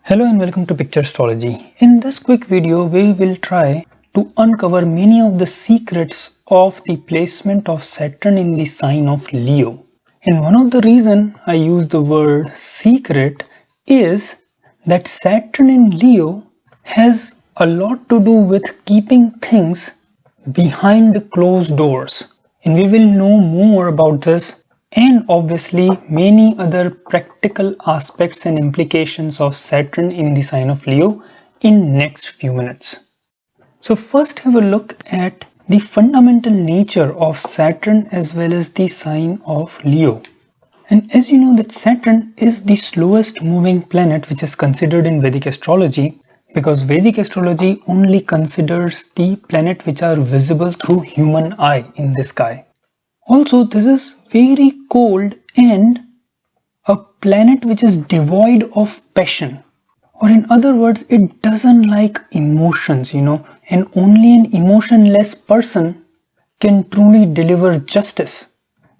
Hello and welcome to Picture Astrology. In this quick video, we will try to uncover many of the secrets of the placement of Saturn in the sign of Leo. And one of the reasons I use the word secret is that Saturn in Leo has a lot to do with keeping things behind the closed doors. And we will know more about this and obviously many other practical aspects and implications of Saturn in the sign of Leo in next few minutes. So first have a look at the fundamental nature of Saturn as well as the sign of Leo. And as you know that Saturn is the slowest moving planet which is considered in Vedic astrology, because Vedic astrology only considers the planets which are visible through human eye in the sky. Also, this is very cold and a planet which is devoid of passion, or in other words, it doesn't like emotions, and only an emotionless person can truly deliver justice.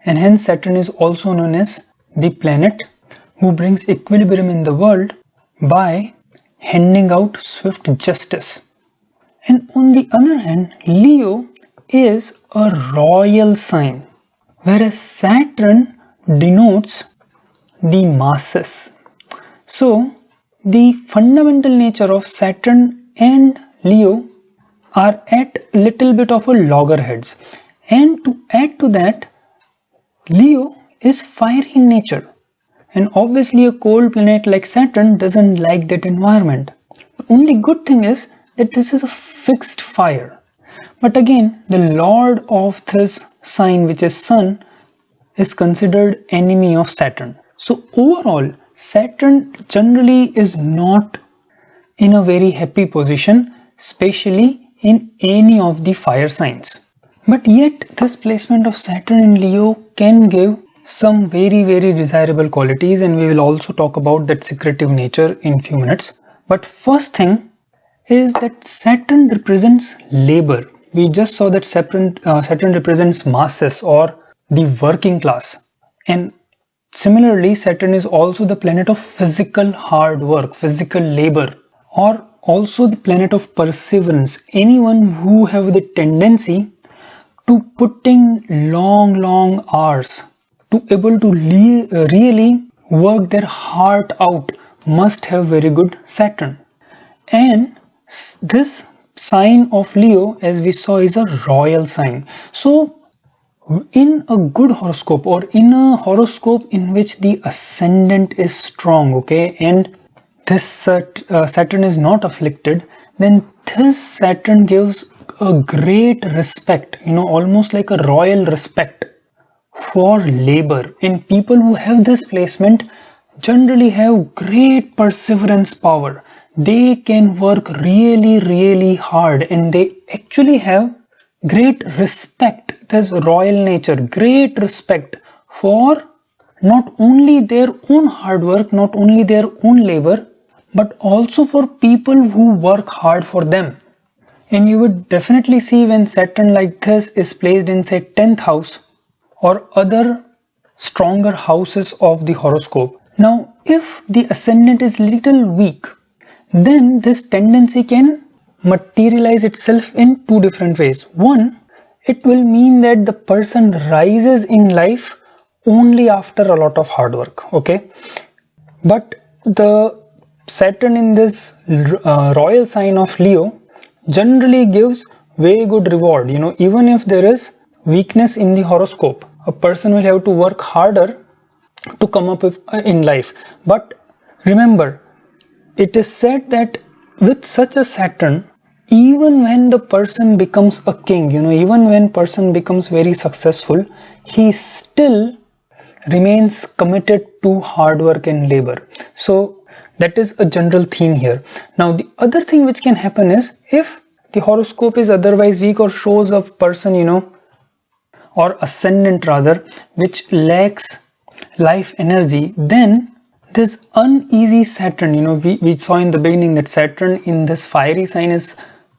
And hence Saturn is also known as the planet who brings equilibrium in the world by handing out swift justice. And on the other hand, Leo is a royal sign, whereas Saturn denotes the masses. So the fundamental nature of Saturn and Leo are at a little bit of a loggerheads. And to add to that, Leo is fiery in nature. And obviously a cold planet like Saturn doesn't like that environment. The only good thing is that this is a fixed fire. But again, the lord of this sign, which is Sun, is considered enemy of Saturn. So overall, Saturn generally is not in a very happy position, especially in any of the fire signs. But yet, this placement of Saturn in Leo can give some very desirable qualities, and we will also talk about that secretive nature in few minutes. But first thing is that Saturn represents labor. We just saw that Saturn represents masses or the working class. And similarly, Saturn is also the planet of physical hard work, physical labor, or also the planet of perseverance. Anyone who have the tendency to put in long hours, to able to really work their heart out, must have very good Saturn. And this sign of Leo, as we saw, is a royal sign. So in a good horoscope, or in a horoscope in which the ascendant is strong, okay, and this Saturn is not afflicted, then this Saturn gives a great respect, almost like a royal respect for labor. And people who have this placement generally have great perseverance power. They can work really hard, and they actually have great respect. There's royal nature, great respect for not only their own hard work, not only their own labor, but also for people who work hard for them. And you would definitely see when Saturn like this is placed in, say, 10th house or other stronger houses of the horoscope. Now, if the ascendant is little weak, then this tendency can materialize itself in two different ways. One, it will mean that the person rises in life only after a lot of hard work, okay? But the Saturn in this royal sign of Leo generally gives very good reward. Even if there is weakness in the horoscope, a person will have to work harder to come up with in life. But remember, it is said that with such a Saturn, even when the person becomes a king, even when person becomes very successful, he still remains committed to hard work and labor. So that is a general theme here. Now the other thing which can happen is, if the horoscope is otherwise weak or shows a person, or ascendant rather, which lacks life energy, then this uneasy Saturn, we saw in the beginning that Saturn in this fiery sign is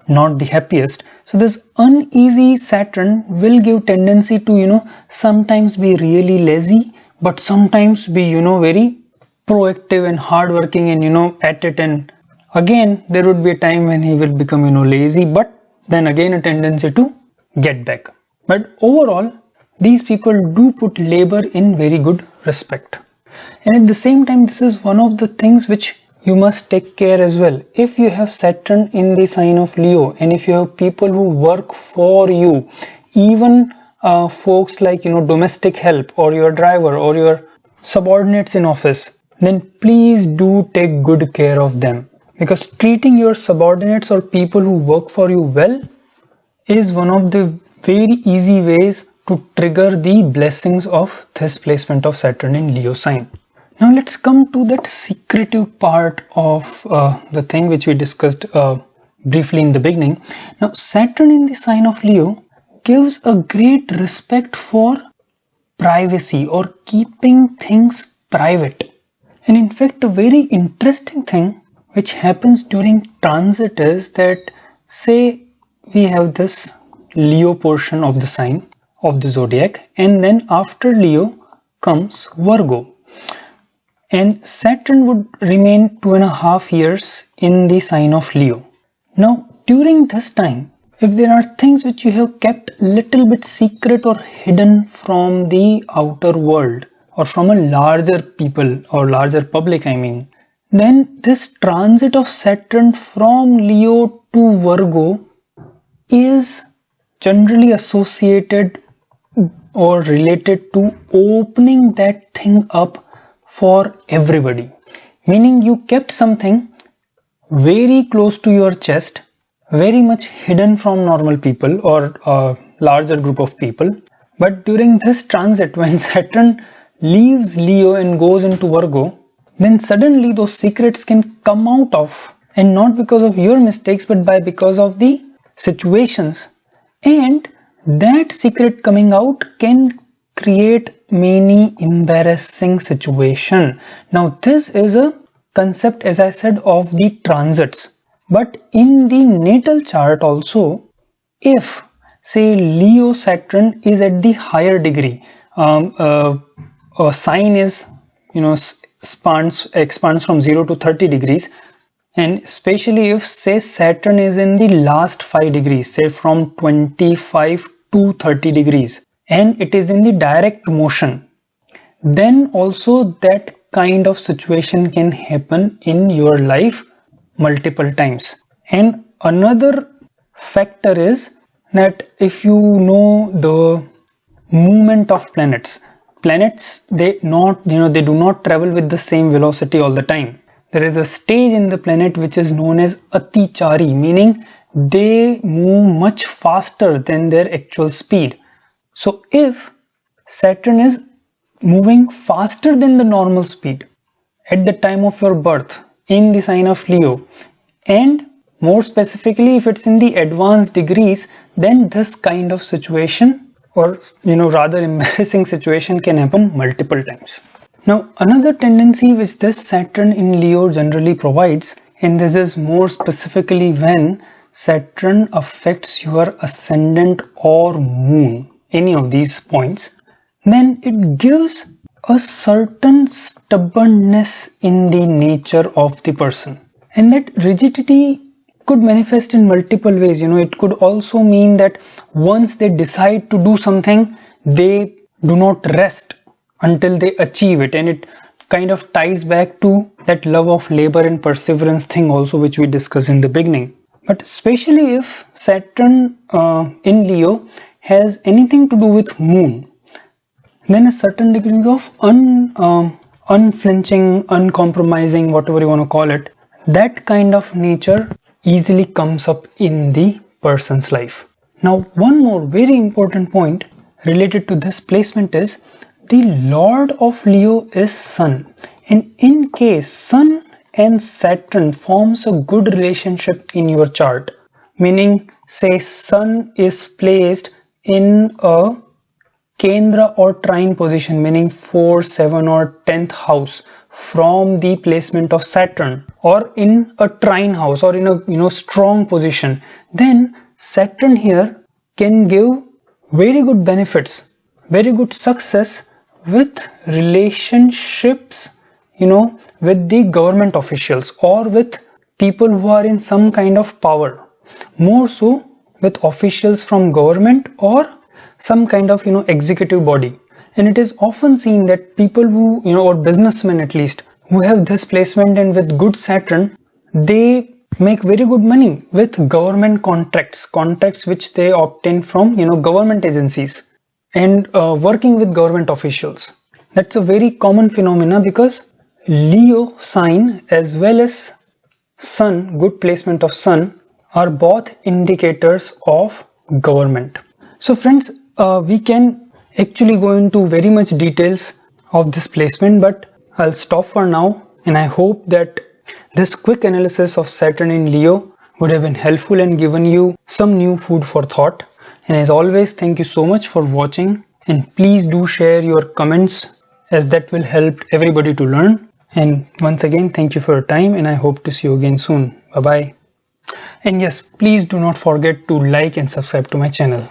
not the happiest. So this uneasy Saturn will give tendency to, sometimes be really lazy, but sometimes be, very proactive and hardworking and at it, and again there would be a time when he will become lazy, but then again a tendency to get back. But overall, these people do put labor in very good respect. And at the same time, this is one of the things which you must take care as well. If you have Saturn in the sign of Leo, and if you have people who work for you, even folks like domestic help or your driver or your subordinates in office, then please do take good care of them, because treating your subordinates or people who work for you well is one of the very easy ways to trigger the blessings of this placement of Saturn in Leo sign. Now let's come to that secretive part of the thing which we discussed briefly in the beginning. Now Saturn in the sign of Leo gives a great respect for privacy or keeping things private. And in fact, a very interesting thing which happens during transit is that, say we have this Leo portion of the sign of the zodiac, and then after Leo comes Virgo, and Saturn would remain 2.5 years in the sign of Leo. Now during this time, if there are things which you have kept little bit secret or hidden from the outer world or from a larger people or larger public, then this transit of Saturn from Leo to Virgo is generally associated or related to opening that thing up for everybody. Meaning you kept something very close to your chest, very much hidden from normal people or a larger group of people. But during this transit, when Saturn leaves Leo and goes into Virgo, then suddenly those secrets can come out of, and not because of your mistakes, but because of the situations. And that secret coming out can create many embarrassing situations. Now this is a concept, as I said, of the transits. But in the natal chart also, if say Leo Saturn is at the higher degree, a sign is expands from 0 to 30 degrees, and especially if say Saturn is in the last 5 degrees, say from 25 to 30 degrees, and it is in the direct motion, then also that kind of situation can happen in your life multiple times. And another factor is that if you know the movement of planets, they do not travel with the same velocity all the time. There is a stage in the planet which is known as atichari, meaning they move much faster than their actual speed. So if Saturn is moving faster than the normal speed at the time of your birth in the sign of Leo, and more specifically if it's in the advanced degrees, then this kind of situation, or rather embarrassing situation, can happen multiple times. Now another tendency which this Saturn in Leo generally provides, and this is more specifically when Saturn affects your ascendant or moon, any of these points, then it gives a certain stubbornness in the nature of the person. And that rigidity could manifest in multiple ways. It could also mean that once they decide to do something, they do not rest until they achieve it, and it kind of ties back to that love of labor and perseverance thing also, which we discussed in the beginning. But especially if Saturn in Leo has anything to do with moon, then a certain degree of unflinching, uncompromising, whatever you want to call it, that kind of nature easily comes up in the person's life. Now one more very important point related to this placement is the Lord of Leo is Sun, and in case Sun and Saturn forms a good relationship in your chart, meaning say Sun is placed in a Kendra or trine position, meaning 4th, 7th or 10th house from the placement of Saturn, or in a trine house or in a strong position, then Saturn here can give very good benefits, very good success with relationships with the government officials or with people who are in some kind of power, more so with officials from government or some kind of executive body. And it is often seen that people who or businessmen at least, who have this placement and with good Saturn, they make very good money with government contracts which they obtain from government agencies and working with government officials. That's a very common phenomena because Leo sign as well as Sun, good placement of Sun, are both indicators of government. So friends, we can actually go into very much details of this placement, but I'll stop for now, and I hope that this quick analysis of Saturn in Leo would have been helpful and given you some new food for thought. And as always, thank you so much for watching, and please do share your comments as that will help everybody to learn. And once again, thank you for your time, and I hope to see you again soon. Bye bye. And yes, please do not forget to like and subscribe to my channel.